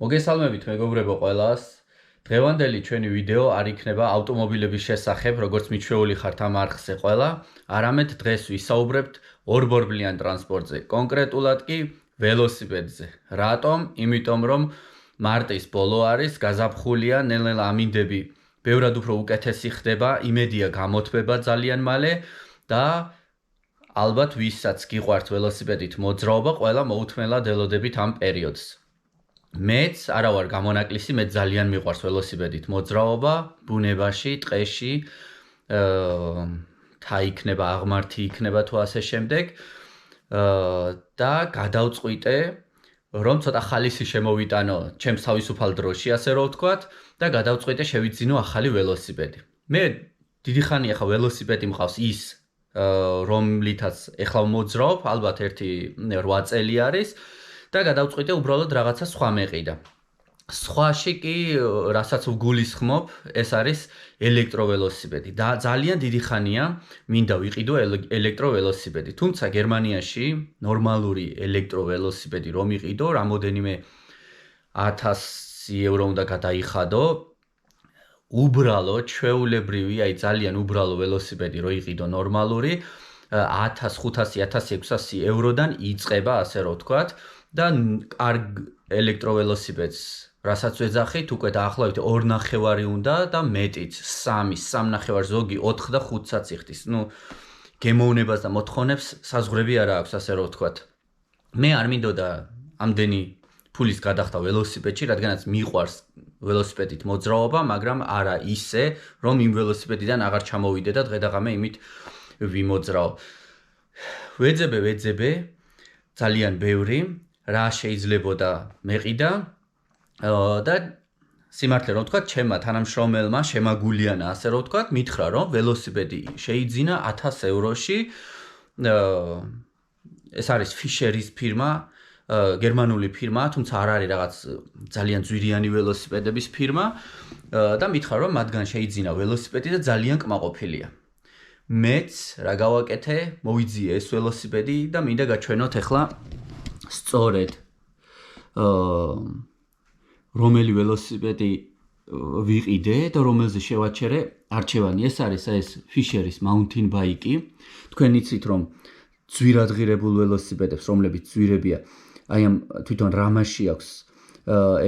მოგესალმებით მეგობრებო ყველას. დღევანდელი ჩვენი ვიდეო არ იქნება ავტომობილების შესახებ, როგორც მიჩვეული ხართ ამ არხზე ყველა, არამედ დღეს ვისაუბრებთ ორბორბლიან ტრანსპორტზე, კონკრეტულად კი ველოსიპედზე. რატომ? იმიტომ რომ მარტის ბოლო არის, გაზაფხულია, ნელ-ნელა ამინდები ბევრად უფრო უკეთესი ხდება, იმედია გამოთბება ძალიან მალე და ალბათ ვისაც გიყვართ ველოსიპედით მოძრაობა, ყველა მოუთმენლად ელოდებით ამ პერიოდს. მეც არა ვარ გამონაკლისი, მე ძალიან მიყვარს ველოსიპედით მოძრაობა, ბუნებაში, ტყეში, თა იქნება, აღმართი იქნება თუ ასე შემდეგ. და გადავწყვიტე, რომ ცოტა ხალისი შემოვიტანო ჩემს თავისუფალ დროში, ასე რომ ვთქვათ, და გადავწყვიტე შევიძინო ახალი ველოსიპედი. მე დიდი ხანია ხა ველოსიპედი მყავს ის, რომლითაც ეხლა მოძრაობ, ალბათ 1-8 წელი არის. და გადავწყვიტე უბრალოდ რაღაცა სხვა მეყიდა. სხვაში კი, რასაც ვგულისხმობ, ეს არის ელექტროველოსიპედი. და ძალიან დიდი ხანია მინდა ვიყიდო ელექტროველოსიპედი. თუმცა გერმანიაში ნორმალური ელექტროველოსიპედი რომ იყიდო, რამოდენიმე 1000 ევრო უნდა გადაიხადო. უბრალო, ჩვეულებრივი, აი ძალიან უბრალო ველოსიპედი რო იყიდო ნორმალური, 1500-1600 ევროდან იწყება, ასე რომ ვთქვათ. და კარგ ელექტროველოსიპედს, რასაც ვეძახით, უკვე დაახლოებით 2.5 უნდა და მეტიც, 3.5 ზოგი 4 და 5-საც იხდის. გემოვნებას და მოთხოვნებს საზღვრები არა აქვს, ასე რომ ვთქვათ. მე არ მინდოდა ამდენი ფულის გადახდა ველოსიპედში, რადგანაც მიყვარს ველოსიპედით მოძრაობა, მაგრამ არა ისე, რომ იმ ველოსიპედიდან აღარ ჩამოვიდე და დღე-დაღამე იმით ვიმოძრაო. ვეძებე ძალიან ბევრი რა შეიძლებოდა მეყიდა და სიმართლე რომ ვთქვათ, ჩემმა თანამშრომელმა შემაგულიანა, ასე რომ ვთქვათ, მითხრა რომ ველოსიპედი შეიძინა 1000 ევროში. ეს არის ფიშერის ფირმა, გერმანული ფირმა, თუმცა არ არის რაღაც ძალიან ძვირიანი ველოსიპედების ფირმა და მითხრა რომ მათგან შეიძინა ველოსიპედი და ძალიან კმაყოფილია. მეც რა გავაკეთე, მოვიძიე ეს ველოსიპედი და მინდა გაჩვენოთ ახლა სწორედ რომელი ველოსიპედი ვიყიდე და რომელზე შევაჩერე არჩევანი. ეს არის ეს ფიშერის mountain bike-ი. თქვენ იცით რომ ძვირადღირებულ ველოსიპედებს, რომლებიც ძვირებია, აი ამ თვითონ რამაში აქვს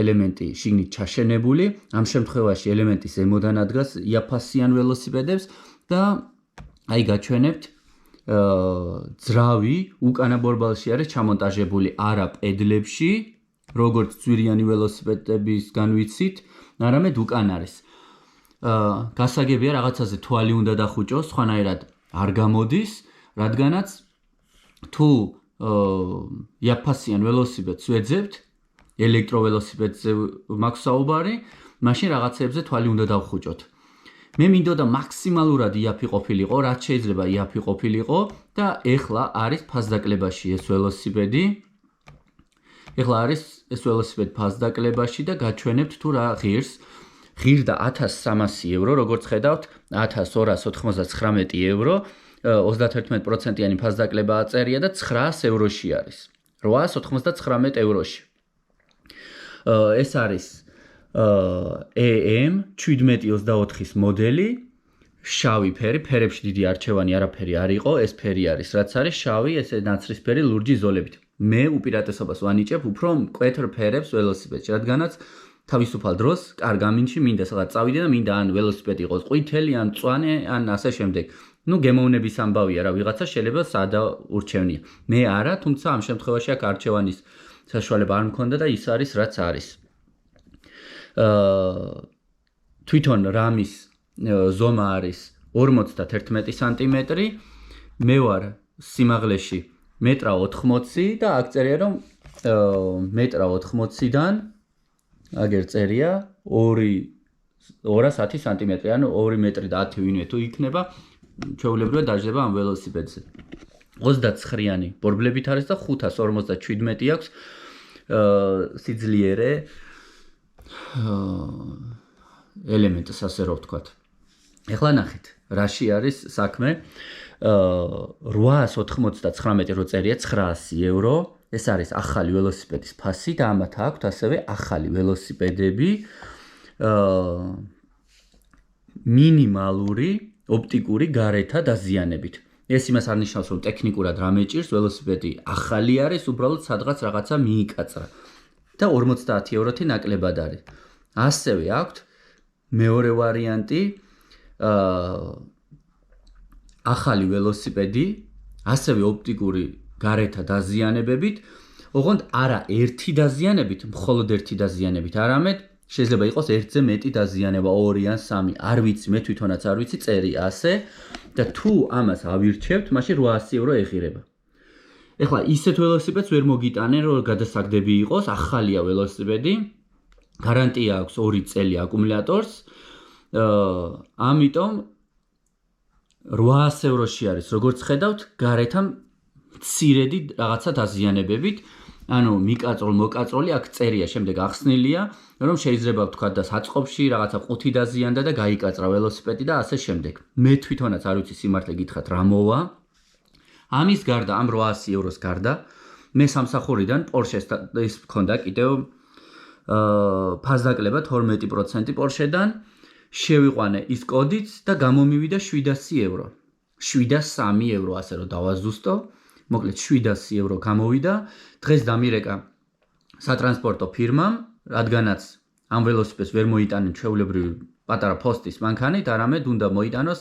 ელემენტი შიგნით ჩაშენებული. ამ შემთხვევაში ელემენტი ზემოდან ადგას იაფასიან ველოსიპედებს და აი გაჩვენებთ ძრავი უკანა ბორბალში არის ჩამონტაჟებული არა პედლებში, როგორც ძვირიანი ველოსიპედებისგან ვიცით, არამედ უკან არის. გასაგებია რაღაცაზე თვალი უნდა დახუჭოს, სხვანაირად არ გამოდის, რადგანაც თუ იაფასიან ველოსიპედს ვეძებთ, ელექტროველოსიპედზე მაქვს საუბარი, მაშინ რაღაცებზე თვალი უნდა დავხუჭოთ. მე მინდოდა მაქსიმალურად იაფი ყოფილიყო, რაც შეიძლება იაფი ყოფილიყო და ეხლა არის ფასდაკლებაში ეს ველოსიპედი. ეხლა არის ეს ველოსიპედი ფასდაკლებაში და გაჩვენებთ თუ რა ღირს. ღირდა 1300 ევრო, როგორც ხედავთ, 1299 ევრო, 31%-იანი ფასდაკლება აწერია და 900 ევროში არის. 899 ევროში. ეს არის EM 1724-ის მოდელი, შავი ფერი, ფერებში დიდი არჩევანი არაფერი არ იყო, ეს ფერი არის, რაც არის შავი, ესე ნაცრისფერი ლურჯი ზოლებით. მე უპირატესობას ვანიჭებ უფრო მკვეთრ ფერებს ველოსიპედში, რადგანაც თავისუფალ დროს, კარგ ამინდში მინდა სადღაც წავიდე და მინდა ან ველოსიპედი იყოს ყვითელი, ან მწვანე, ან ასე შემდეგ. გემოვნების ამბავია რა, ვიღაცა შეიძლება სადა ურჩევნია. მე არა, თუმცა ამ შემთხვევაში აქ არჩევანის საშუალება არ მქონდა და ის არის, რაც არის. თვითონ რამის ზომა არის 51 სანტიმეტრი, მე ვარ სიმაღლეში 1.80 და აქ წერია რომ 1.80-დან აგერ წერია 210 სანტიმეტრი, ანუ 2 მეტრი და 10 ვინმე თუ იქნება, ჩვეულებრივად დაждდება ამ ველოსიპედზე. 29-იანი ბორბლებით არის და 557 აქვს სიძლიერე ელემენტს, ასე რომ ვთქვათ. ეხლა ნახეთ, რაში არის საქმე. 899 რო წერია 900 ევრო, ეს არის ახალი ველოსიპედის ფასი და ამათ აქვთ ასევე ახალი ველოსიპედები მინიმალური ოპტიკური გარეთა დაზიანებით. ეს იმას არ ნიშნავს, რომ ტექნიკურად რა მეჭირს, ველოსიპედი ახალი არის, უბრალოდ სადღაც რაღაცა მიიკაწრა და 50 ევროთი ნაკლებად არის. ასევე აქვთ მეორე ვარიანტი, ახალი ველოსიპედი, ასევე ოპტიკური გარეთა დაზიანებებით, ოღონდ არა ერთი დაზიანებით, მხოლოდ ერთი დაზიანებით, არამედ შეიძლება იყოს ერთზე მეტი დაზიანება, 2 ან 3, არ ვიცი, მე თვითონაც არ ვიცი, წერი ასე და თუ ამას ავირჩევთ, მაშინ 800 евро ეღირება. ეხლა ისეთ ველოსიპედს ვერ მოგიტანენ, რომ გადასაგდები იყოს, ახალია ველოსიპედი, გარანტია აქვს 2 წელი აკუმულატორს, ამიტომ 800 ევროში არის, როგორც ხედავთ, გარეთა მცირედი რაღაცა დაზიანებებით, ანუ მოკაწროლი აქ წერია, შემდეგ ახსნილია, რომ შეიძლება ვთქვა და საწყობში რაღაცა 5 დაზიანდა და გაიკაწრა ველოსიპედი და ასე შემდეგ. მე თვითონაც არ ვიცი სიმართლე გითხრათ რა მოვა. ამის გარდა, ამ 800 ევროს გარდა, მე სამსახურიდან Porsche-ს ის მქონდა კიდევ ფასდაკლება 12% Porsche-დან, შევიყვანე ის კოდიც და გამომივიდა 700 евро. 703 евро ასე რომ დავაზუსტო. მოკლედ 700 евро გამოვიდა. დღეს დამირეკა სატრანსპორტო ფირმამ, რადგანაც ამ ველოსიპედს ვერ მოიტანენ ჩვეულებრივი პატარა ფოსტის მანქანით, არამედ უნდა მოიტანოს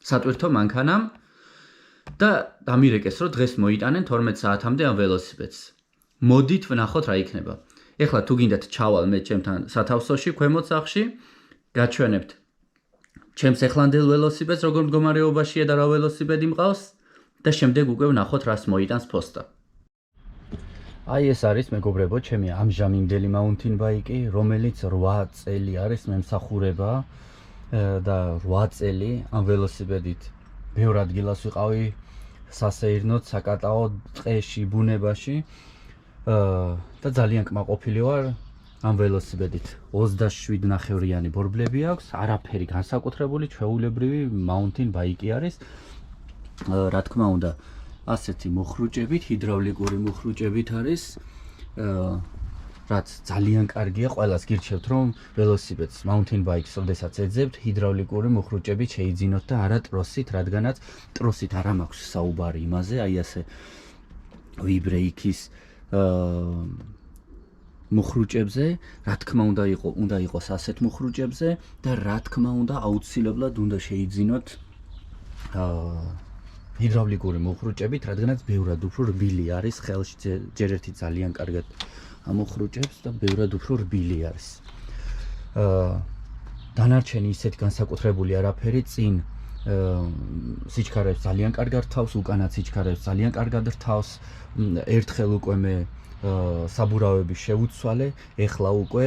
სატვირთო მანქანამ და დამირეკეს, რომ დღეს მოიტანენ 12 საათამდე ამ ველოსიპედს. მოდით ვნახოთ რა იქნება. ეხლა თუ გინდათ ჩავალ მე ჩემთან სათავსოში, ქვემოთ სახლში, გაჩვენებთ ჩემს ეხლანდელ ველოსიპედს, როგორ მდგომარეობაშია და რა ველოსიპედი მყავს და შემდეგ უკვე ვნახოთ რას მოიტანს ფოსტა. აი ეს არის მეგობრებო, ჩემი ამჟამინდელი mountain bike-ი, რომელიც 8 წელი არის მემსახურება და 8 წელი ამ ველოსიპედით ბევრ ადგილას ვიყავი სასეირნოდ, საკატაოდ, ტყეში, ბუნებაში და ძალიან კმაყოფილი ვარ ამ ველოსიპედით. 27.5-იანი ბორბლები აქვს, არაფერი განსაკუთრებული, ჩვეულებრივი mountain bike-ი არის. რა თქმა უნდა, ასეთი მოხრუჭებით, ჰიდრავლიკური მოხრუჭებით არის, რაც ძალიან კარგია, ყველას გირჩევთ, რომ ველოსიპედს, mountain bike-ს, ოდესაც ეძებთ, ჰიდრავლიკური მოხრუჭებით შეიძინოთ და არა ტროსით, რადგანაც ტროსით არ მაქვს საუბარი იმაზე, აი ასე ვიბრეიქის მოხრუჭებზე, რა თქმა უნდა იყოს ასეთ მოხრუჭებზე და რა თქმა უნდა აუცილებლად უნდა შეიძინოთ ჰიდრავლიკური მოხრუჭებით, რადგანაც ბევრად უფრო რბილი არის, ხელში ჯერ ერთი ძალიან კარგად ამოხრუჭებს და ბევრად უფრო რბილი არის. დანარჩენი ისეთ განსაკუთრებული არაფერი, წინ სიჩქარებს ძალიან კარგად რთავს, უკანაც სიჩქარებს ძალიან კარგად რთავს, ერთხელ უკვე მე საბურავები შევუცვალე, ეხლა უკვე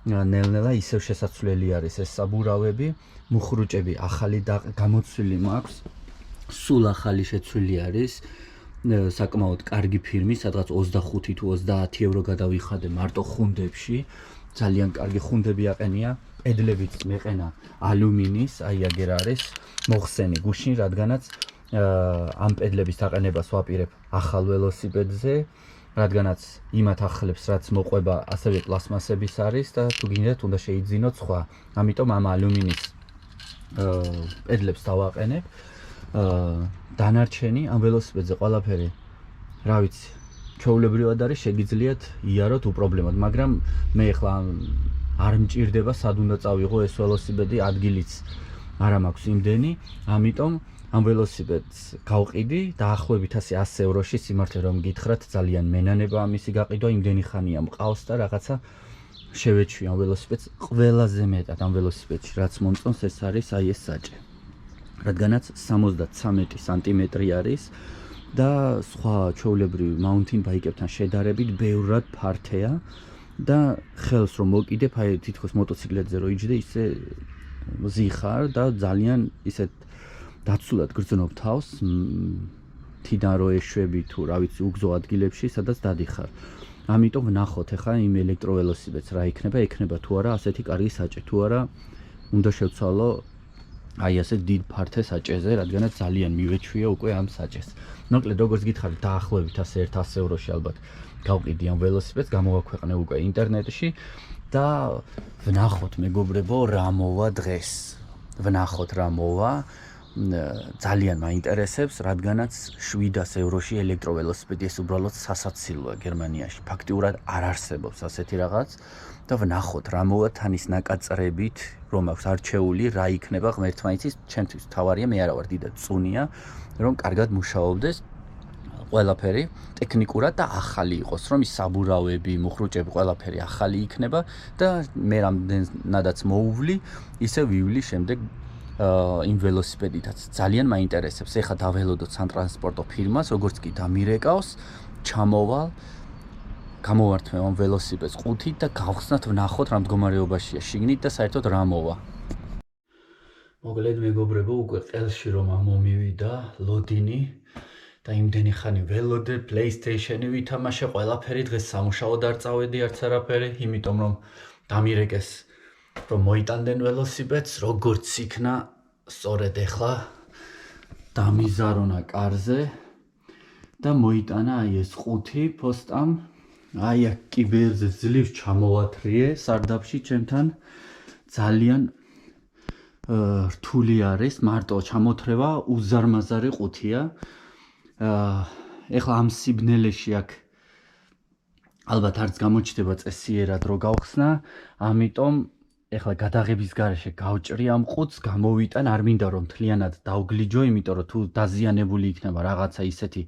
ნელ-ნელა ისევ შესაძლებელი არის ეს საბურავები, მოხრუჭები ახალი გამოცვილი მაქვს. სულ ახალი შეცვლილი არის, საკმაოდ კარგი ფირმი, სადღაც 25 თუ 30 евро გადავიხადე მარტო ხუნდებში, ძალიან კარგი ხუნდები აყენია, პედლებიც მეყენა ალუმინის, აი აგერ არის მოხსენი გუშინ, რადგანაც ამ პედლების დაყენებას ვაპირებ ახალ ველოსიპედზე, რადგანაც იმათ ახლებს, რაც მოყვება, ასევე პლასმასების არის და თუ გინდათ უნდა შეიძინოთ სხვა. ამიტომ ამ ალუმინის პედლებს დავაყენებ. დანარჩენი ამ ველოსიპედზე ყველაფერი, რა ვიცი, ჩვეულებრივად არის, შეგიძლიათ იაროთ უპრობლემოდ, მაგრამ მე ახლა არ მჭირდება სად უნდა წავიღო ეს ველოსიპედი, ადგილიც არა მაქვს იმდენი, ამიტომ ამ ველოსიპედს გავყიდი დაახლოებით 100 ევროში, სიმართლე რომ გითხრათ, ძალიან მენანება ამისი გაყიდვა, იმდენი ხანია მყავს და რაღაცა შევეჩვი ამ ველოსიპედს. ყველაზე მეტად ამ ველოსიპედში რაც მომწონს, ეს არის აი ეს საჭე. რადგანაც 73 სანტიმეტრი არის და სხვა ჩვეულებრივი mountain bike-ებთან შედარებით ბევრად ფართეა და ხელს რომ მოკიდებ, აი თითქოს მოტოციკლეტზე რო იჯდე, ისე ზიხარ და ძალიან ისეთ დაცულად გრძნობ თავს, თიდან რო ეშვები თუ რა ვიცი უგზო ადგილებში, სადაც დადიხარ. ამიტომ ვნახოთ ახლა იმ ელექტროველოსიპედს რა იქნება თუ არა ასეთი კარგი საჭე, თუ არა უნდა შევცვალო აი ასე დიდ ფართე საჭეზე, რადგანაც ძალიან მივეჩვია უკვე ამ საჭეს. მოკლედ როგორც გითხარით, დაახლოებით 100 ევროში ალბათ გავყიდი ამ ველოსიპედს, გამოვაქვეყნე უკვე ინტერნეტში და ვნახოთ მეგობრებო რა მოვა დღეს. ვნახოთ რა მოვა. ძალიან მაინტერესებს, რადგანაც 700 ევროში ელექტროველოსიპედი ეს უბრალოდ სასაცილოა გერმანიაში. ფაქტიურად არ არსებობს ასეთი რაღაც და ვნახოთ რა მოვა თანის ნაკაწრებით, რომ აქვს არჩეული, რა იქნება ღმერთმა იცის, ჩემთვის თავარია, მე არა ვარ დიდად წუნია, რომ კარგად მუშაობდეს ყველაფერი ტექნიკურად და ახალი იყოს, რომ ის საბურავები, მუხრუჭები ყველაფერი ახალი იქნება და მე რამდენადაც მოუვლი, ისე ვივლი შემდეგ იმ ველოსიპედითაც. ძალიან მაინტერესებს. ეხლა დაველოდოთ სატრანსპორტო ფირმას, როგორც კი დამირეკავს, ჩამოვალ, გამოვართმევ ამ ველოსიპედს ყუთით და გავხსნათ ვნახოთ რა მდგომარეობაშია შიგნით და საერთოდ რა მოვა. მოკლედ მეგობრებო, უკვე ყელში რომ მომივიდა ლოდინი და იმდენი ხანი ველოდე, PlayStation-ი ვითამაშე, ყველაფერი დღეს სამუშაოდ არ წავედი არც არაფერი, იმიტომ რომ დამირეკეს რომ მოიტანდნენ ველოსიპედს, როგორც იქნა, სწორედ ეხლა დამიზარონა კარზე და მოიტანა აი ეს ყუთი პოსტამ. აი აქ კიბერზე ძლივს ჩამოვათრიე სარდაფში ჩემთან. ძალიან რთული არის, მარტო ჩამოთრევა უზარმაზარი ყუთია. ეხლა ამ სიბნელეში აქ ალბათ არც გამოჩნდება წესიერად რო გავხსნა, ამიტომ ეხლა გადაღების გარეშე გავჭრი ამ ყუთს, გამოვიტან, არ მინდა რომ მთლიანად დავგლიჯო, იმიტომ რომ თუ დაზიანებული იქნება რაღაცა ისეთი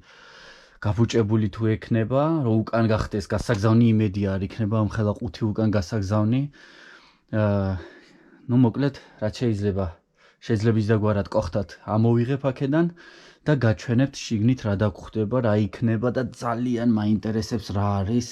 გაფუჭებული თუ ექნება, რომ უკან გახდეს გასაგზავნი, იმედი არ იქნება ამ ხელა ყუთი უკან გასაგზავნი. ნუ მოკლედ, რაც შეიძლება ისდაგვარად ყოხთად ამოვიღებ აქედან და გაჩვენებთ შიგნით რა დაგხვდება, რა იქნება და ძალიან მაინტერესებს რა არის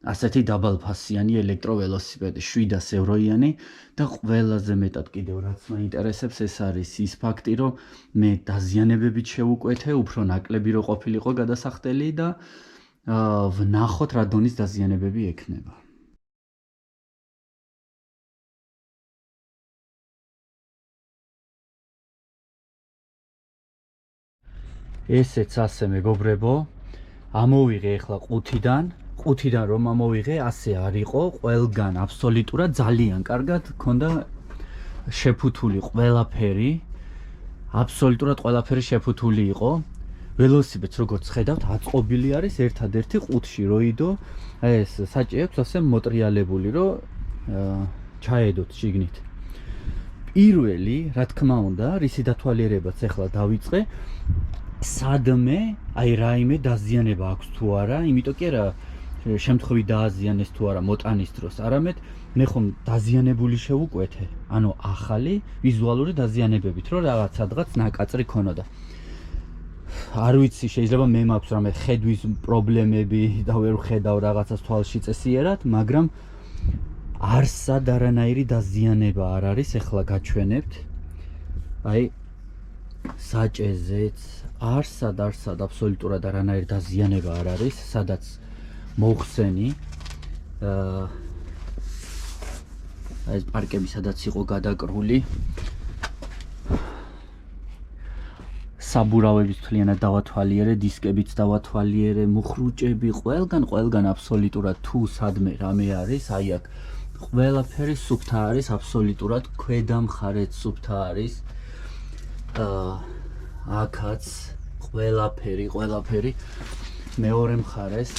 ასეთი დაბალფასიანი ელექტროველოსიპედი 700 ევროიანი და ყველაზე მეტად კიდევ რაც მაინტერესებს ეს არის ის ფაქტი, რომ მე დაზიანებებით შევუკვეთე, უფრო ნაკლები რო ყოფილიყო გადასახდელი და ვნახოთ რა დონის დაზიანებები ექნება. ესეც ასე მეგობრებო, ამოვიღე ახლა ყუთიდან რომ ამოვიღე, ასე არ იყო, ყველგან აბსოლუტურად ძალიან კარგად ქონდა შეფუთული ყველაფერი, აბსოლუტურად ყველაფერი შეფუთული იყო. ველოსიპედს როგორც ხედავთ, აწყობილი არის ერთადერთი ყუთში როიდო, ეს საჭი აქვს ასე მოტრიალებული, რომ ჩაედოთ შიგნით. პირველი, რა თქმა უნდა, რისი დათვალიერებაც ახლა დავიწყე, სადმე, აი რაიმე დაზიანება აქვს თუ არა, იმიტომ კი არა შემთხვევით დააზიანეს თუ არა მოტანის დროს, არამედ მე ხომ დაზიანებული შევუკვეთე, ანუ ახალი ვიზუალური დაზიანებებით, რომ რაღაცადღაც ნაკაწრი ქონოდა. არ ვიცი, შეიძლება მე მაქვს რამე ხედვის პრობლემები და ვერ ვხედავ რაღაცას თვალში წესიერად, მაგრამ არსად არანაირი დაზიანება არ არის, ეხლა გაჩვენებთ. აი საჭეზეც არსად აბსოლუტურად არანაირი დაზიანება არ არის, სადაც მოხსენი ეს პარკები სადაც იყო გადაკრული, საბურავების მთლიანად დავათვალიერე, დისკებიც დავათვალიერე, მუხრუჭები, ყველგან აბსოლუტურად თუ სადმე რამე არის, აი აქ ყველაფერი სუფთა არის, აბსოლუტურად ქვედა მხარეც სუფთა არის. აქაც ყველაფერი მეორე მხარეს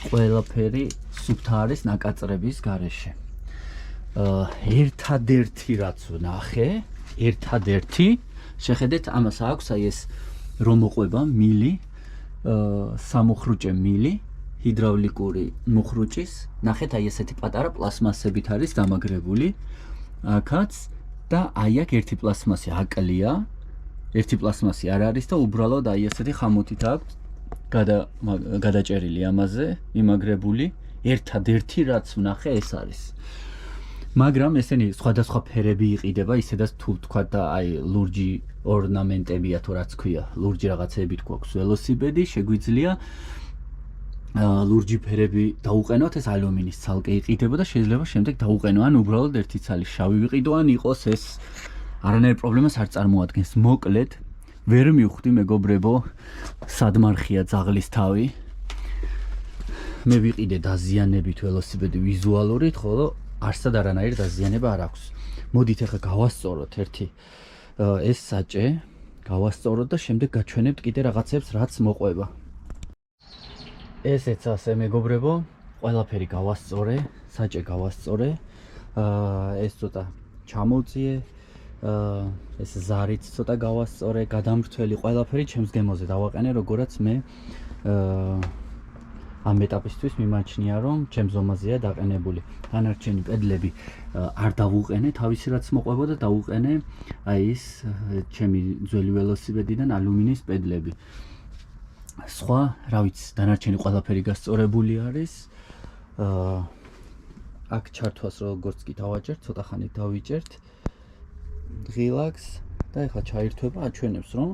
ყველაფერი სუფთა არის ნაკაწრების გარეშე. ერთადერთი რაც ვნახე, შეხედეთ, ამას აქვს აი ეს რომ მოყვება მილი, სამუხრუჭე მილი, ჰიდრავლიკური მუხრუჭის, ნახეთ აი ესეთი პატარა პლასმასებით არის დამაგრებული. აქაც და აი აქ ერთი პლასმასი აკლია, ერთი პლასმასი არ არის და უბრალოდ აი ესეთი ხამოთით აქვს გადაჭერილი ამაზე, იმაგრებული. ერთადერთი რაც ვნახე ეს არის. მაგრამ ესენი სხვადასხვა ფერები იყიდება, ისედაც თუ თქვა და აი ლურჯი ორნამენტებია თუ რაც ქვია, ლურჯი რაღაცეებით გვაქვს ველოსიპედი, შეგვიძლია ლურჯი ფერები დაუყენოთ, ეს ალუმინის ცალკე იყიდება და შეიძლება შემდეგ დაუყენო, ან უბრალოდ ერთი ცალი შავი ვიყიდო, ან იყოს ეს არანაირ პრობლემას არ წარმოადგენს. მოკლედ, ვერ მივხვდი მეგობრებო, სად მარხია ძაღლის თავი. მე ვიყიდე დაზიანებით ველოსიპედი ვიზუალურით, ხოლო არსად არანაირ დაზიანება არ აქვს. მოდით ახლა გავასწოროთ ერთი ეს საჭე, გავასწოროთ და შემდეგ გაჩვენებთ კიდე რაღაცებს, რაც მოყვება. ესეც ასე მეგობრებო, ყველაფერი გავასწორე, საჭე გავასწორე. ეს ცოტა ჩამოვწიე, ეს ზარიც ცოტა გავასწორე, გადამრთველი ყველაფერი ჩემს გემოზე დავაყენე, როგორაც მე ამ ეტაპისთვის მიმაჩნია, რომ ჩემ ზომაზეა დაყენებული. დანარჩენი პედლები არ დავუყენე, თავისი რაც მოყვებოდა დავუყენე აი ეს ჩემი ძველი ველოსიპედიდან ალუმინის პედლები. სხვა, რა ვიცი, დანარჩენი ყველაფერი გასწორებული არის. აქ ჩართვას როგორც კი დავაჭერთ, ცოტა ხანი დავიჭერთ. ღილაკს და ეხლა ჩაირთვება, აჩვენებს, რომ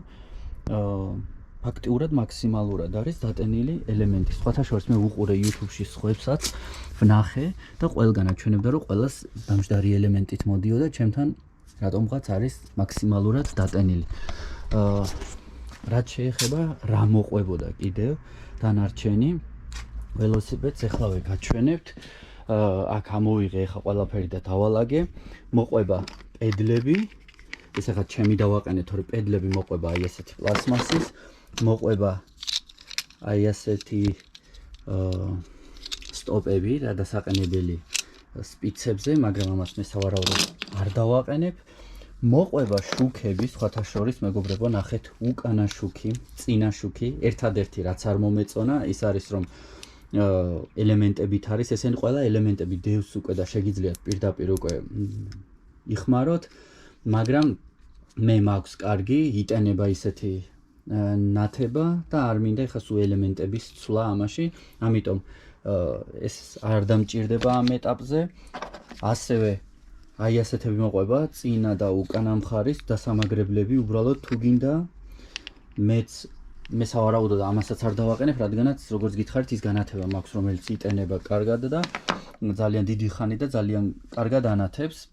ფაქტიურად მაქსიმალურად არის დატენილი ელემენტი. სხვათა შორის მე ვუყურე YouTube-ში სხვებსაც, ვნახე და ყველგან აჩვენებდა, რომ ყველას დამჯდარი ელემენტით მოდიოდა, ჩემთან რატომღაც არის მაქსიმალურად დატენილი. რაც შეეხება რა მოყვებოდა კიდევ დანარჩენი ველოსიპედს ეხლავე გაჩვენებთ. აქ ამოვიღე ახლა ყველაფერი და დავალაგე. მოყვება პედლები. ეს ახლა ჩემი დავაყენე, თორე პედლები მოყვება აი ესეთი პლასმასის, მოყვება აი ესეთი სტოპები და დასაყენებელი სპიცებზე, მაგრამ ამას მე სავარაუდოდ არ დავაყენებ. მოყვება შუქები, სხვათა შორის მეგობრებო, ნახეთ, უკანა შუქი, წინა შუქი, ერთადერთი რაც არ მომეწონა, ის არის რომ ელემენტებით არის, ესენი ყველა ელემენტები დევს უკვე და შეგიძლიათ პირდაპირ უკვე იხმაროთ, მაგრამ მე მაქვს კარგი, იტენება ისეთი ნათება და არ მინდა ეხლა სულ ელემენტების ცვლა ამაში, ამიტომ ეს არ დამჭირდება ამ ეტაპზე. ასევე აი ასეთები მოყვება, წინა და უკანა მხარის დასამაგრებლები, უბრალოდ თუ გინდა მე სავარაუდოდ ამასაც არ დავაყენებ, რადგანაც როგორც გითხარით, ის განათება მაქვს, რომელიც იტენება კარგად და ძალიან დიდი ხანი და ძალიან კარგად ანათებს.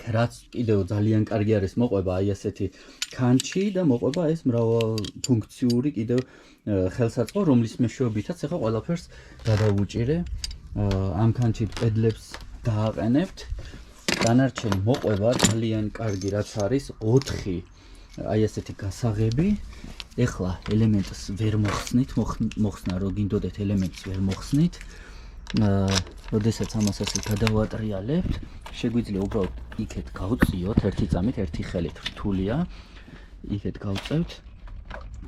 რაც კიდევ ძალიან კარგი არის, მოყვება აი ასეთი ქანჩი და მოყვება ეს მრავალფუნქციური კიდევ ხელსაწყო, რომლის მეშვეობითაც ახლა ყველაფერს გადავუჭირე. ამ ქანჩით პედლებს დააყენებთ. დანარჩენი მოყვება ძალიან კარგი, რაც არის 4 აი ასეთი გასაღები. ეხლა ელემენტს ვერ მოხსნით, მოხსნა რო გინდოდეთ ელემენტს ვერ მოხსნით. როდესაც ამას ასე გადავატრიალებთ, შეგვიძლია უბრალოდ იქეთ გავწიოთ ერთი წამით, ერთი ხელით რთულია. იქეთ გავწევთ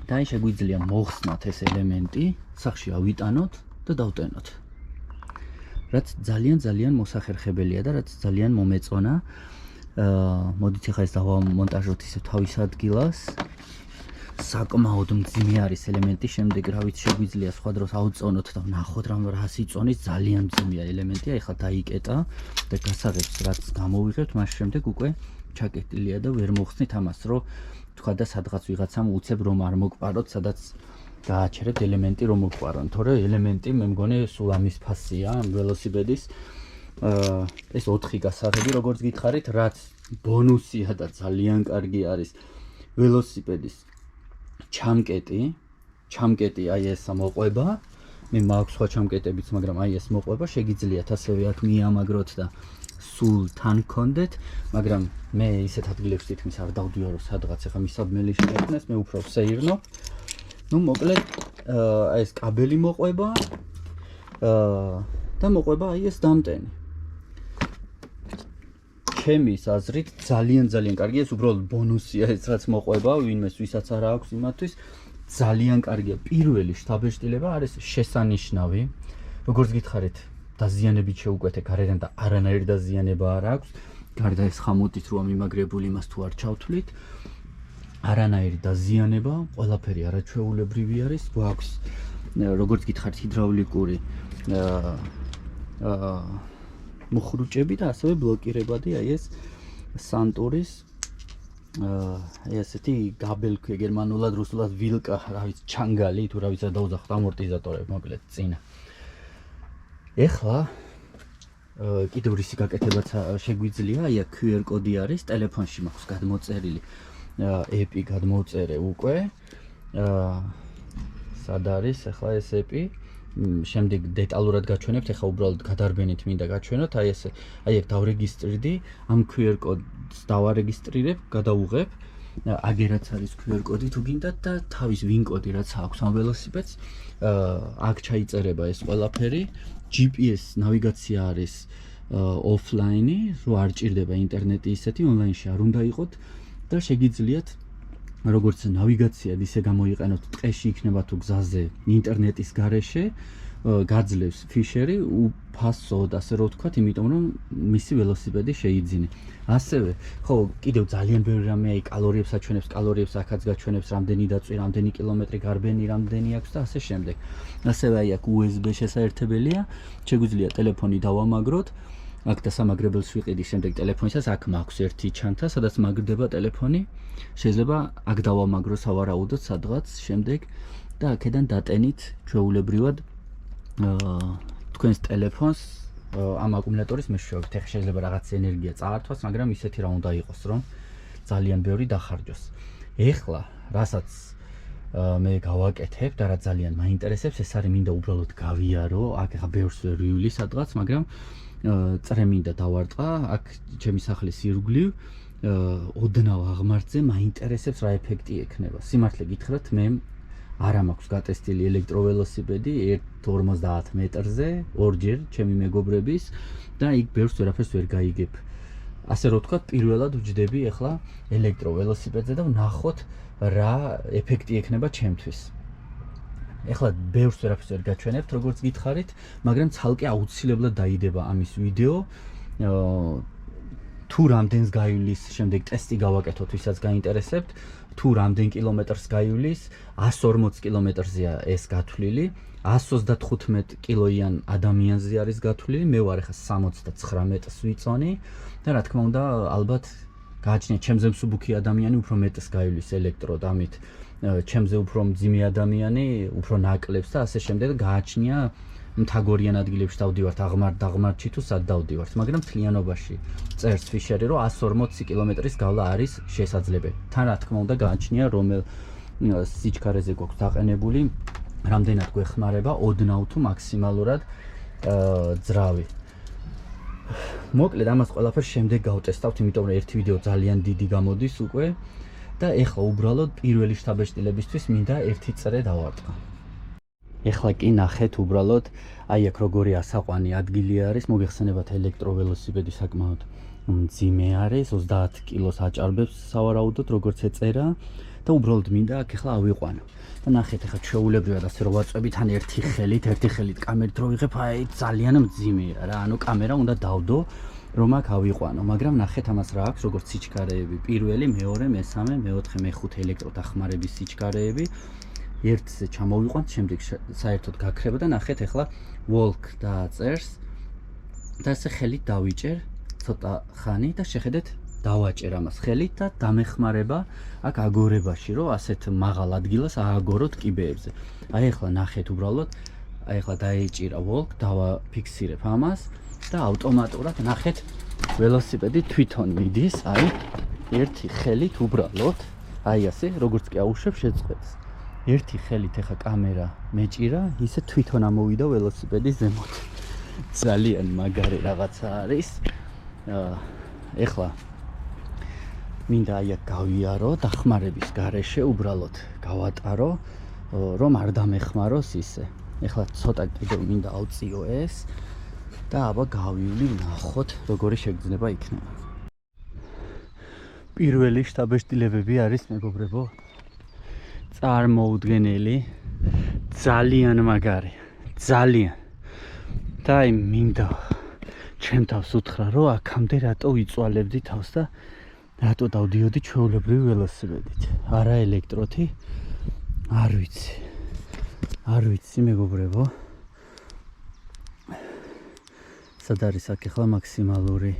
და აი შეგვიძლია მოხსნათ ეს ელემენტი, სახში ავიტანოთ და დავტენოთ. რაც ძალიან მოსახერხებელია და რაც ძალიან მომეწონა. მოდით ახლა ეს დავამონტაჟოთ ისე თავის ადგილას. საკმაოდ მძიმე არის ელემენტი, შემდეგ რა ვიცი შეგვიძლია სხვა დროს ავწონოთ და ვნახოთ რა სიწონის, ძალიან მძიმეა ელემენტია, ეხლა დაიკეტა და გასაღებს რაც გამოვიღებთ, მას შემდეგ უკვე ჩაკეტილია და ვერ მოხსნით ამას, რომ თქვა და სადღაც ვიღაცამ უცებ რომ არ მოგპაროთ, სადაც გააჩერებთ ელემენტი რომ მოგპარონ, თორე ელემენტი მე მგონი სულ ამის ფასია ამ ველოსიპედის. ეს 4 გასაღები როგორც გითხარით, რაც ბონუსია და ძალიან კარგი არის ველოსიპედის ჩამკეტი აი ესა მოყვება. მე მაქვს სხვა ჩამკეტებიც, მაგრამ აი ეს მოყვება, შეგიძლიათ ასევე აქ მიამაგროთ და სულ თან გქონდეთ, მაგრამ მე ისეთ ადგილებში თითქმის არ დავდივარ, რომ სადღაც ახლა მისაბმელი შეექმნეს, მე უფრო ვსეირნობ. ნუ მოკლედ აი ეს კაბელი მოყვება და მოყვება აი ეს დამტენი. ჩემის აზრით ძალიან კარგი, ეს უბრალოდ ბონუსია ეს რაც მოყვება, ვინმეს ვისაც არ აქვს იმათვის, ძალიან კარგია. პირველი შთაბეჭდილება არის შესანიშნავი. როგორც გითხარით, დაზიანებით შეუკვეთე გარედან და არანაირი დაზიანება არ აქვს. გარდა ეს ხამოტით რო ამიმაგრებული, იმას თუ არ ჩავთვლით, არანაირი დაზიანება, ყველაფერი არაჩვეულებრივი არის. გვაქვს როგორც გითხარით, ჰიდრაულიკური მუხრუჭები და ასევე ბლოკირებადი აი ეს სანტურის ესეთი გაბელქვია გერმანულად, რუსულად ვილკა, რა ვიცი, ჩანგალი, თუ რა ვიცი დაუძახოთ ამორტიზატორები, მოკლედ წინა. ეხლა კიდევ რისი გაკეთებაც შეგვიძლია, აი QR კოდი არის, ტელეფონში მაქვს გადმოწერილი. ეპი გადმოწერე უკვე. სად არის ახლა ეს ეპი? შემდეგ დეტალურად გაჩვენებთ, ახლა უბრალოდ გადარბენით მინდა გაჩვენოთ, აი ესე, აი აქ დავრეგისტრირდი, ამ QR კოდს დავარეგისტრირებ, გადავუღებ. აგერაც არის QR კოდი თუ გინდათ და თავის ვინ კოდი რაც აქვს ამ ველოსიპედს. აქ ჩაიწერება ეს ყველაფერი. GPS ნავიგაცია არის ოფლაინი, რო არ ჭირდება ინტერნეტი ისეთი, ონლაინში არ უნდა იყოთ და შეგიძლიათ როგორც ნავიგაციად ისე გამოიყენოთ ტყეში იქნება თუ გზაზე ინტერნეტის გარეშე გაძლევს ფიშერი უფასოდ ასე რომ ვთქვათ, იმიტომ რომ მისი ველოსიპედი შეიძინე. ასევე ხო კიდევ ძალიან ბევრი რამე აი კალორიებს აჩვენებს, კალორიებს აქაც გაჩვენებს, რამდენი დაწვი, რამდენი კილომეტრი გარბენი, რამდენი აქვს და ასე შემდეგ. ასევე აი აქ USB შესაერთებელია, შეგვიძლია ტელეფონი დავამაგროთ. აქ დასამაგრებელს ვიყიდი, შემდეგ ტელეფონისას აქ მაქვს ერთი ჩანთა, სადაც მაგრდება ტელეფონი. შეიძლება აქ დავამაგრო სავარაუდოდ სადღაც შემდეგ და აქედან დატენით ჩვეულებრივად თქვენს ტელეფონს ამ აკუმულატორის მეშვეობით. ეხლა შეიძლება რაღაც ენერგია წაართვას, მაგრამ ისეთი რა უნდა იყოს, რომ ძალიან ბევრი დახარჯოს. ეხლა რასაც მე გავაკეთებ და რა ძალიან მაინტერესებს, ეს არის მინდა უბრალოდ გავიარო, აქ ეხლა ბევრს ვერ ვივლი სადღაც, მაგრამ წრე მინდა დავარტყა, აქ ჩემი სახლის ირგვლივ ოდნავ აღმართზე მაინტერესებს რა ეფექტი ექნება. სიმართლე გითხრათ, მე არ მაქვს გატესტილი ელექტროველოსიპედი 1.50 მეტრზე, ორჯერ ჩემი მეგობრების და იქ ბევრს ვერაფერს ვერ გაიგებ. ასე რომ ვთქვათ, პირველად ვჯდები ახლა ელექტროველოსიპედზე და ვნახოთ რა ეფექტი ექნება ჩემთვის. ეხლა ბევრს ვერაფერს ვერ გაჩვენებთ, როგორც გითხარით, მაგრამ ცალკე აუცილებლად დაიდება ამის ვიდეო. თუ რამდენს გაივლის, შემდეგ ტესტი გავაკეთოთ, ვისაც გაინტერესებთ, თუ რამდენ კილომეტრს გაივლის, 140 კილომეტრზეა ეს გათვლილი, 135 კილოიან ადამიანზე არის გათვლილი, მე ვარ ახლა 79-ს ვიწონი და რა თქმა უნდა, ალბათ გააჩნია ჩემზე მსუბუქი ადამიანი უფრო მეტს გაივლის ელექტროდ, ამით ჩემზე უფრო მძიმე ადამიანი უფრო ნაკლებს და ასე შემდეგ გააჩნია მთაგორიან ადგილებში დავდივართ, აღმართში თუ სად დავდივართ, მაგრამ მთლიანობაში წერს ფიშერი, რომ 140 კილომეტრის გავლა არის შესაძლებელი. თან რა თქმა უნდა გააჩნია რომელ სიჩქარეზე გვაქვს დაყენებული, რამდენად გვეხმარება ოდნავ თუ მაქსიმალურად ძრავი. მოკლედ ამას ყველაფერს შემდეგ გავტესტავთ, იმიტომ რომ ერთი ვიდეო ძალიან დიდი გამოდის უკვე და ეხლა უბრალოდ პირველი შთაბეჭდილებისთვის მინდა ერთი წრე დავარტყა. ეხლა კი ნახეთ უბრალოდ, აი აქ როგორი ასაყვანი ადგილი არის, მოგეხსენებათ ელექტროველოსიპედი საკმაოდ მძიმე არის, 30 კილოს აჭარბებს სავარაუდოდ, როგორც ეწერა და უბრალოდ მინდა აქ ეხლა ავიყვანო. და ნახეთ ეხლა ჩვეულებრივად ასე რომ ვაწვევით, ან ერთი ხელით კამერით რო ვიღებ, აი ძალიან მძიმეა რა, ანუ კამერა უნდა დავდო, რომ აქ ავიყვანო, მაგრამ ნახეთ ამას რა აქვს, როგორც სიჩქარეები, პირველი, მეორე, მესამე, მეოთხე, მეხუთე ელექტროდახმარების სიჩქარეები. ერთზე ჩამოვიყვანთ, შემდეგ საერთოდ გაქრება და ნახეთ ეხლა walk დააწერს და ესე ხელით დავიჭერ ცოტა ხანი და შეხედეთ დავაჭერ ამას ხელით და დამეხმარება აქ აგორებაში, რომ ასეთ მაღალ ადგილას ააგოროთ კიბეებზე. აი ეხლა ნახეთ უბრალოდ, აი ეხლა დაეჭირა walk, დავაფიქსირებ ამას და ავტომატურად ნახეთ ველოსიპედი თვითონ მიდის, აი ერთი ხელით უბრალოდ, აი ასე, როგორც კი აუშვებ შეწყვეტს. ერთი ხელით ეხა კამერა მეჭირა, ისე თვითონ ამოვიდა ველოსიპედის ზემოთ. ძალიან მაგარი რაღაცა არის. ეხლა მინდა აი აქ გავიარო, დახმარების გარეშე უბრალოდ გავატარო, რომ არ დამეხმაროს ისე. ეხლა ცოტა კიდევ მინდა ავწიო ეს და აბა გავივლი, ვნახოთ როგორი შეგრძნება იქნება. პირველი შთაბეჭდილებები არის, მეგობრებო, წარმოუდგენელი, ძალიან მაგარი, ძალიან. და აი მინდა ჩემ თავს უთხრა, რომ აქამდე რატო ვიწვალებდი თავს და რატო დავდიოდი ჩვეულებრივი ველოსიპედით. არა ელექტროთი, არ ვიცი მეგობრებო. სად არის აქ ახლა მაქსიმალური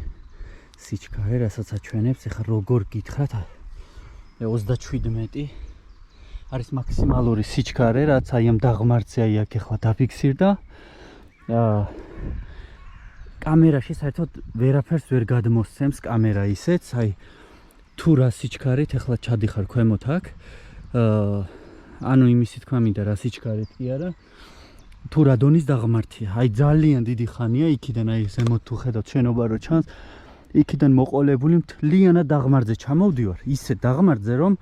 სიჩქარე, რასაც აჩვენებს, ახლა როგორ გითხრათ, 37 არის მაქსიმალური სიჩქარე, რაც აი ამ დაღმართზე აი აქ ახლა დაფიქსირდა. კამერაში საერთოდ ვერაფერს ვერ გადმოსცემს კამერა ისეც, აი თუ რა სიჩქარით ახლა ჩადიხარ ქვემოთ აქ. ანუ იმისი თქმა მინდა რა სიჩქარით კი არა. თუ რა დონის დაღმართია. აი ძალიან დიდი ხანია იქიდან აი ზემოთ თუ ხედავთ შენობა რო ჩანს, იქიდან მოყოლებული მთლიანად დაღმართზე ჩამოვდივარ. ისე დაღმართზე რომ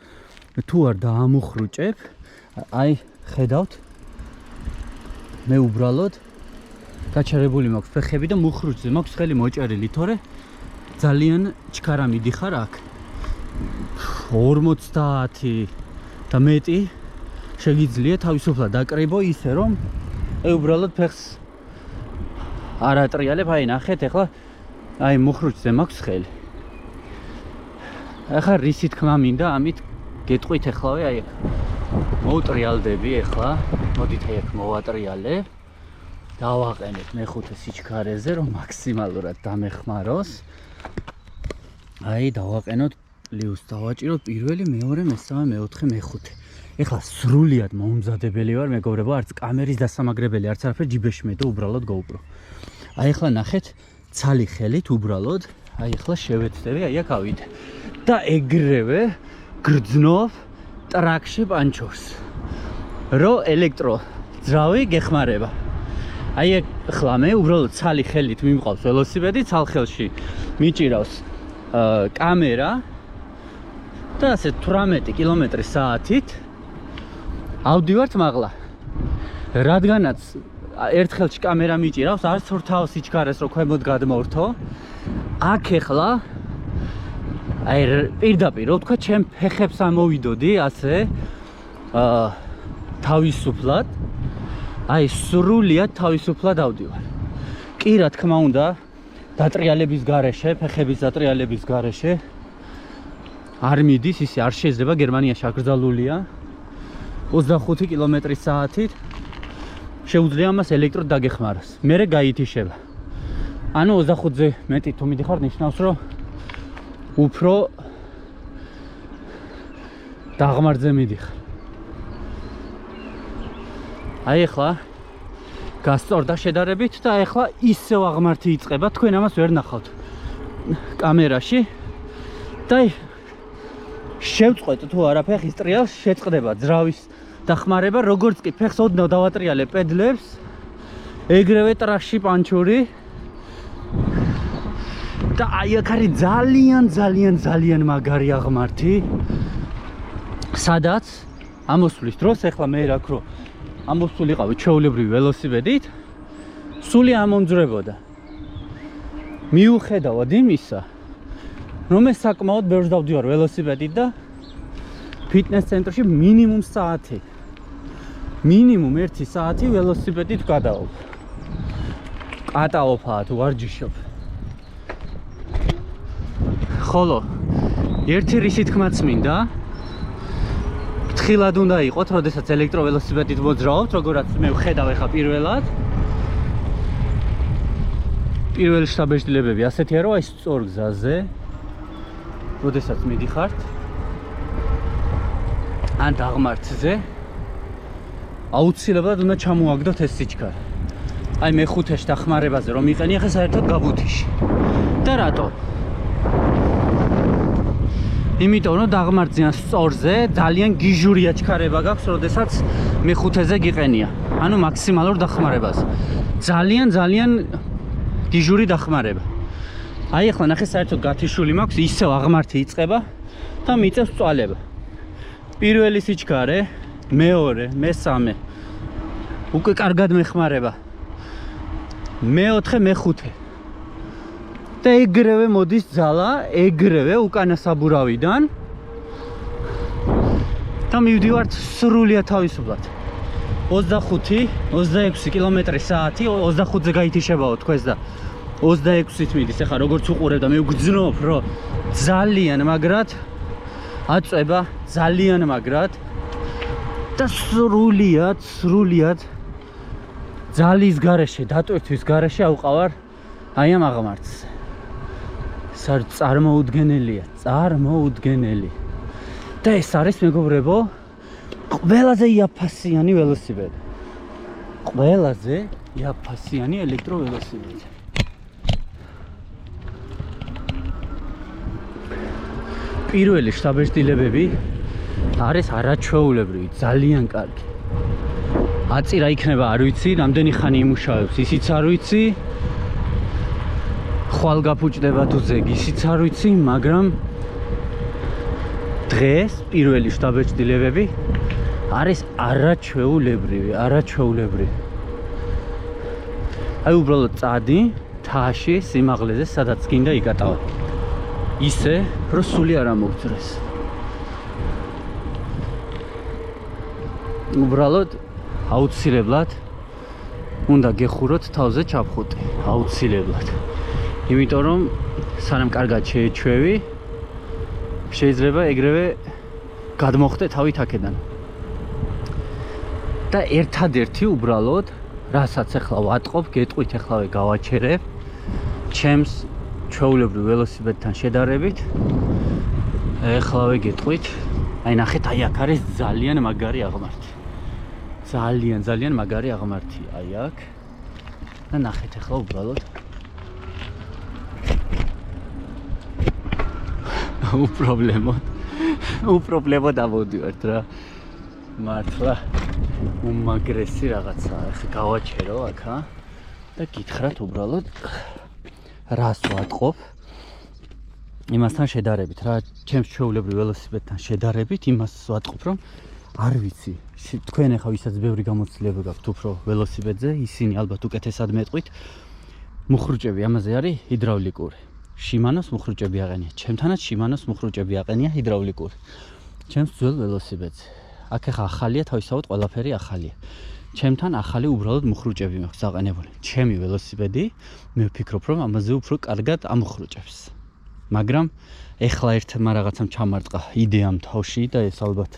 თუ არ დაამუხრუჭებ, აი ხედავთ მე უბრალოდ გაჩერებული მაქვს ფეხები და მუხრუჭზე მაქვს ხელი მოჭერილი, თორე ძალიან ჩქარა მიდიხარ აქ. 50 და მეტი შეგიძლია თავისუფლად აკრიბო ისე რომ აი უბრალოდ ფეხს არ ატრიალებ, აი ნახეთ ახლა აი მუხრუჭზე მაქვს ხელი. ახლა რისი თქმა მინდა ამით გეტყვით ახლავე აი მოვტრიალდები ახლა, მოდით აი აქ მოვატრიალებ. დავაყენებ მეხუთე სიჩქარეზე რომ მაქსიმალურად დამეხმაროს. აი დავაყენოთ ლიუს დავაჭიროთ პირველი, მეორე, მესამე, მეოთხე, მეხუთე. ეხლა სრულიად მომზადებელი ვარ, მეგობრებო, არც კამერის დასამაგრებელი, არც არაფერ ჯიბეში მე და უბრალოდ GoPro. აი ახლა ნახეთ, ცალი ხელით უბრალოდ, აი ახლა შევეცდები, აი აქ ავიდე. და ეგრევე გრძნობ ტრაქში პანჩორს. რო ელექტრო ძრავი გეხმარება. აი ახლა მე უბრალოდ ცალი ხელით მიმყავს ველოსიპედი, ცალ ხელში მიჭირავს კამერა და ასე 18 კმ/სთ ავდივართ მაღლა. რადგანაც ერთ ხელში კამერა მიჭირავს, არც ვრთავ სიჩქარეს რო ქვემოთ გადმოვრთო. აქ ახლა აი პირდაპირ რო თქვა ჩემ ფეხებს ამოვიდოდი ასე თავისუფლად. აი სრულიად თავისუფლად ავდივარ. კი რა თქმა უნდა დატრიალების გარეშე, ფეხების დატრიალების გარეშე არ მიდის, ისე არ შეიძლება, გერმანიაში აკრძალულია 25 კმ/სთ შეუძლია ამას ელექტროდ დაგეხმაროს. მერე გაითიშება. ანუ 25-ზე მეტი თუ მიდიხარ, ნიშნავს რომ უფრო დაღმართზე მიდიხარ. აი ახლა გასწორდა შედარებით და ახლა ისევ აღმართი იწყება, თქვენ ამას ვერ ნახავთ კამერაში. და შევწყვეტ თუ არა ფეხის ტრიალს, შეწყდება ძრავის დახმარება, როგორც კი ფეხს ოდნავ დავატრიალებ პედლებს, ეგრევე ტრაქში პანჩური. და აი აქ არის ძალიან მაგარი აღმართი, სადაც ამოსვლის დროს ახლა მე რა ქრო ამოსულიყავი ჩვეულებრივი ველოსიპედით, სული ამომძვრებოდა. მიუხედავად იმისა, რომ მე საკმაოდ ბევრს დავდივარ ველოსიპედით და ფიტნეს ცენტრში მინიმუმ საათი, მინიმუმ 1 საათი ველოსიპედით გადავობ. კატაოფაა თუ ვარჯიშობ. ხოლო ერთი რისი თქმაც მინდა, ფრთხილად უნდა იყოთ, როდესაც ელექტროველოსიპედით მოძრაობთ, როგორაც მე ვხედავ ახლა პირველად. პირველი შთაბეჭდილებები ასეთია, რომ აი სწორ გზაზე, როდესაც მიდიხართ, ან დაღმართზე, აუცილებლად უნდა ჩამოაგდოთ ეს სიჩქარე. აი მეხუთეში დახმარებაზე რომ იყენი, ახლა საერთოდ გაბუთიში. და რატო? იმიტომ რომ დაღმართზე ან სწორზე ძალიან გიჟურია ჩქარება გაქვს, როდესაც მეხუთეზე გიყენია. ანუ მაქსიმალურ დახმარებაზე. ძალიან გიჟური დახმარება. აი ახლა ნახე საერთოდ გათიშული მაქვს, ისევ აღმართი იწყება და მიწევს წვალება. პირველი სიჩქარე, მეორე, მესამე უკვე კარგად მეხმარება. მეოთხე, მეხუთე. და ეგრევე მოდის ძალა, ეგრევე უკანა საბურავიდან და მივდივართ სრულიად თავისუფლად. 25-26 კმ/სთ, 25-ზე გაითიშებაო თქვენს და 26-ით მიდის. ახლა როგორც უყურებ და მე ვგრძნობ, რომ ძალიან მაგრად აწვება, ძალიან მაგრად და სრულიად ძალის გარეშე, დატვირთვის გარეშე ავყავარ აი ამ აღმართს. წარმოუდგენელია, წარმოუდგენელი. და ეს არის მეგობრებო ყველაზე იაფასიანი ველოსიპედი. ყველაზე იაფასიანი ელექტროველოსიპედი. პირველი შთაბეჭდილებები არის არაჩვეულებრივი, ძალიან კარგი. აწი რა იქნება არ ვიცი, რამდენი ხანი იმუშავებს, ისიც არ ვიცი. ხვალ გაფუჭდება თუ ზეგ, ისიც არ ვიცი, მაგრამ დღეს პირველი შთაბეჭდილებები არის არაჩვეულებრივი. აი უბრალოდ წადი თაში სიმაღლეზე, სადაც გინდა იკატავე. ისე, რომ სული არ ამოგძრეს. უბრალოდ აუცილებლად უნდა გეხუროთ თავზე ჩაფხუტი, აუცილებლად. იმიტომ რომ სანამ კარგად შეეჩვევი, შეიძლება ეგრევე გადმოხდე თავით აქედან. და ერთადერთი უბრალოდ, რასაც ახლა ვატყობ, გეტყვით ახლავე გავაჩერებ, ჩემს ჩვეულებრივ ველოსიპედთან შედარებით. ახლავე გეტყვით, აი ნახეთ, აი აქ არის ძალიან მაგარი აღმართი. ძალიან მაგარი აღმართი აი აქ. და ნახეთ ახლა უბრალოდ უპრობლემოდ ამოვდივართ რა. მართლა უმაგრესი რაღაცაა. ახლა გავაჩერო აქა და გითხრათ უბრალოდ რას ვატყობ იმასთან შედარებით რა, ჩემს ჩვეულებრივ ველოსიპედთან შედარებით იმას ვატყობ, რომ არ ვიცი, თქვენ ახლა ვისაც ბევრი გამოცდილება გაქვთ უფრო ველოსიპედზე, ისინი ალბათ უკეთესად მეტყვით. მუხრუჭები ამაზე არის ჰიდრავლიკური. Shimano's მუხრუჭები აყენია. ჩემთანაც Shimano's მუხრუჭები აყენია ჰიდრავლიკური. ჩემს ძველ ველოსიპედს. აქ ახლა ახალია, თავისთავად ყველაფერი ახალია. ჩემთან ახალი უბრალოდ მუხრუჭები მაქვს აყენებული. ჩემი ველოსიპედი, მე ვფიქრობ, რომ ამაზე უფრო კარგად ამუხრუჭებს. მაგრამ ეხლა ერთმა რაღაცამ ჩამარტყა იდეამ თავში და ეს ალბათ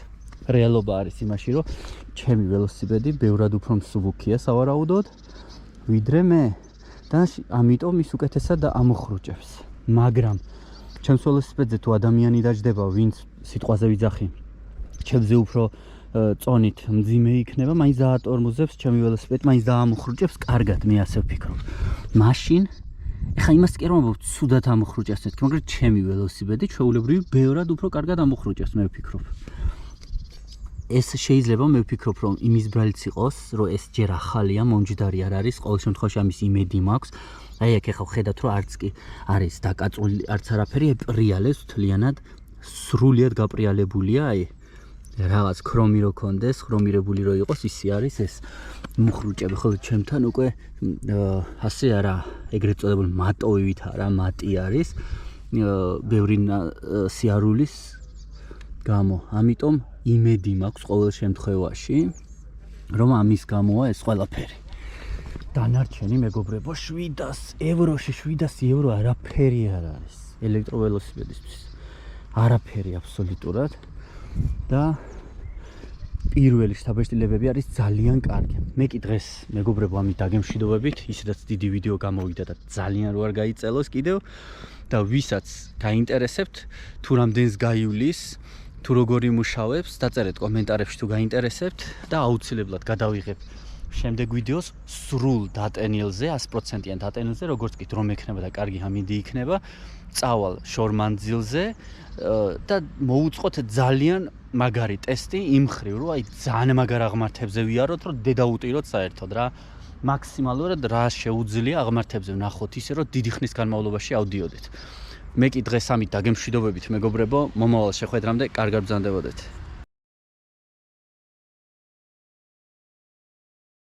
რეალობა არის იმაში, რომ ჩემი ველოსიპედი ბევრად უფრო მსუბუქია სავარაუდოდ, ვიდრე მე და ამიტომ ის უკეთესად ამუხრუჭებს. მაგრამ ჩემს ველოსიპედზე თუ ადამიანი დაждდება, ვინც სიტყვაზე ვიძახი, ჩემზე უფრო წონით მძიმე იქნება, მაინც დაატორმოზებს ჩემი ველოსიპედი, მაინც დაამუხრუჭებს კარგად, მე ასე ვფიქრობ. მაშინ ეხა იმას კი რომ ცუდად ამუხრუჭებს მეთქი, მაგრამ ჩემი ველოსიპედი ჩვეულებრივი ბევრად უფრო კარგად ამუხრუჭებს, მე ვფიქრობ. ეს შეიძლება მე ვფიქრობ, რომ იმის ბრალიც იყოს, რომ ეს ჯერ ახალია, მომჯდარი არ არის, ყოველ შემთხვევაში ამის იმედი მაქვს. აი აქ ახლა ხედავთ, რომ არც კი არის დაკაწული, არც არაფერი ეპრიალეს მთლიანად, სრულიად გაპრიალებულია, აი რაღაც ქრომი რო კონდეს, ქრომირებული რო იყოს, ისე არის ეს მუხრუჭები, ხოლო ჩემთან უკვე ასე არა, ეგრეთ წოდებული მატოვივით არა, მატი არის, ბევრი სიარულის გამო. ამიტომ იმედი მაქვს ყოველ შემთხვევაში, რომ ამის გამოა ეს ყველაფერი. დანარჩენი მეგობრებო 700 ევროში 700 евро არაფერი არ არის ელექტროველოსიპედისთვის. არაფერი აბსოლუტურად. და პირველი შთაბეჭდილებები არის ძალიან კარგი. მე კი დღეს მეგობრებო ამით დაგემშვიდობებით, ისედაც დიდი ვიდეო გამოვიდა და ძალიან რო არ გაიწელოს კიდევ და ვისაც გაინტერესებთ, თუ რამდენს გაივლის, თუ როგორ იმუშავებს, დაწერეთ კომენტარებში თუ გაინტერესებთ და აუცილებლად გადავიღებ შემდეგ ვიდეოს სრულ დატენილზე, 100%-იან დატენილზე, როგორც კი რომ ექნება და კარგი ამინდი იქნება, წავალ შორმანძილზე და მოუწყოთ ძალიან მაგარი ტესტი იმ ხრივ, რომ აი ძალიან მაგარ აღმართებზე ვიაროთ, რომ დედაუტიროთ საერთოდ რა. მაქსიმალურად რა შეუძლია აღმართებზე ვნახოთ ისე, რომ დიდი ხნის განმავლობაში ავდიოდეთ. მე კი დღეს ამით დაგემშვიდობებით მეგობრებო, მომავალ შეხვედრამდე კარგად ბრძანდებოდეთ.